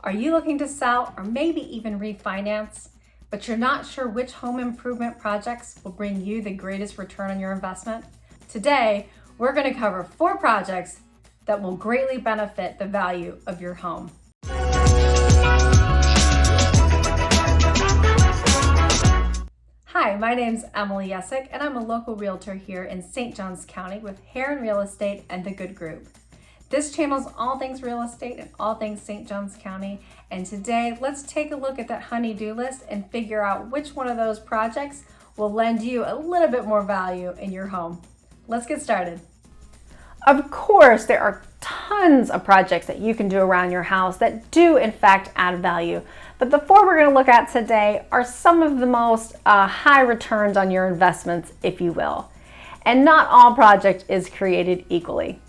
Are you looking to sell or maybe even refinance, but you're not sure which home improvement projects will bring you the greatest return on your investment? Today, we're going to cover 4 projects that will greatly benefit the value of your home. Hi, my name's Emily Yesick, and I'm a local realtor here in St. Johns County with Heron Real Estate and The Good Group. This channel is all things real estate and all things St. Johns County, and today let's take a look at that honey-do list and figure out which one of those projects will lend you a little bit more value in your home. Let's get started. Of course, there are tons of projects that you can do around your house that do in fact add value, but the 4 we're going to look at today are some of the most high returns on your investments, if you will. And not all project is created equally.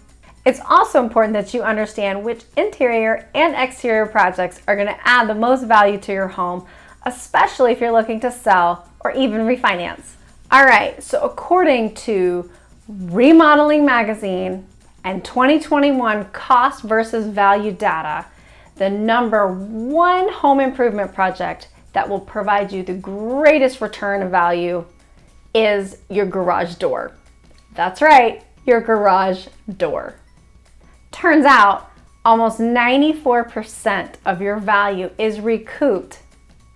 It's also important that you understand which interior and exterior projects are going to add the most value to your home, especially if you're looking to sell or even refinance. All right, so according to Remodeling Magazine and 2021 cost versus value data, the number 1 home improvement project that will provide you the greatest return of value is your garage door. That's right, your garage door. Turns out almost 94% of your value is recouped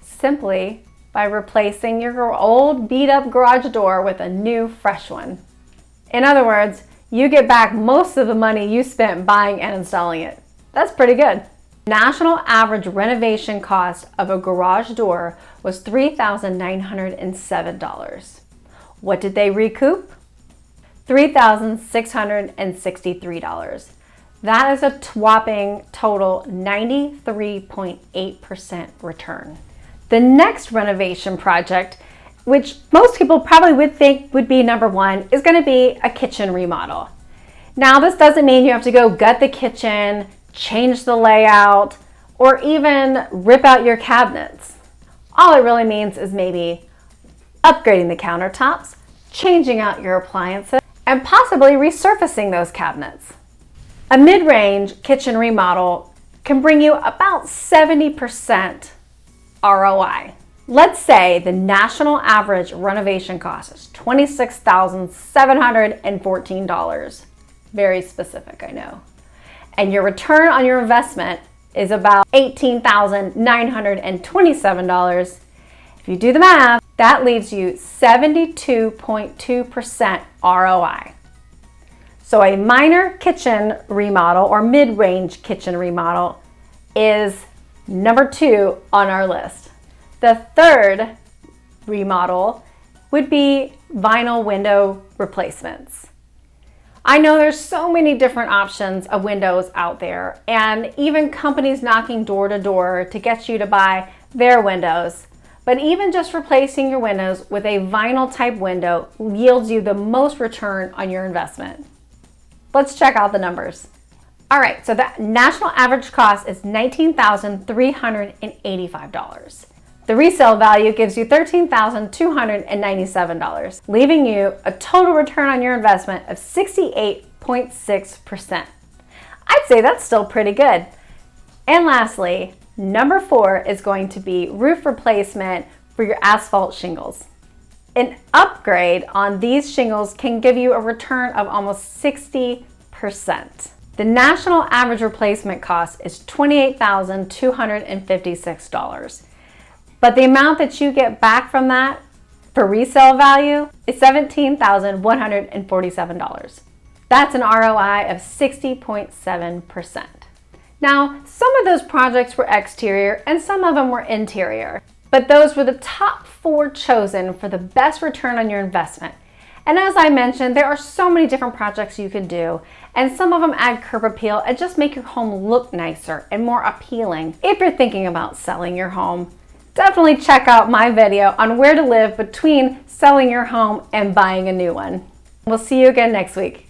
simply by replacing your old beat-up garage door with a new, fresh one. In other words, you get back most of the money you spent buying and installing it. That's pretty good. National average renovation cost of a garage door was $3,907. What did they recoup? $3,663. That is a whopping total 93.8% return. The next renovation project, which most people probably would think would be number 1, is going to be a kitchen remodel. Now, this doesn't mean you have to go gut the kitchen, change the layout, or even rip out your cabinets. All it really means is maybe upgrading the countertops, changing out your appliances, and possibly resurfacing those cabinets. A mid-range kitchen remodel can bring you about 70% ROI. Let's say the national average renovation cost is $26,714. Very specific, I know. And your return on your investment is about $18,927. If you do the math, that leaves you 72.2% ROI. So a minor kitchen remodel or mid-range kitchen remodel is number 2 on our list. The third remodel would be vinyl window replacements. I know there's so many different options of windows out there, and even companies knocking door to door to get you to buy their windows. But even just replacing your windows with a vinyl type window yields you the most return on your investment. Let's check out the numbers. All right, so the national average cost is $19,385. The resale value gives you $13,297, leaving you a total return on your investment of 68.6%. I'd say that's still pretty good. And lastly, number 4 is going to be roof replacement for your asphalt shingles. An upgrade on these shingles can give you a return of almost 60%. The national average replacement cost is $28,256. But the amount that you get back from that for resale value is $17,147. That's an ROI of 60.7%. Now, some of those projects were exterior and some of them were interior, but those were the top 4 chosen for the best return on your investment. And as I mentioned, there are so many different projects you can do, and some of them add curb appeal and just make your home look nicer and more appealing. If you're thinking about selling your home, definitely check out my video on where to live between selling your home and buying a new one. We'll see you again next week.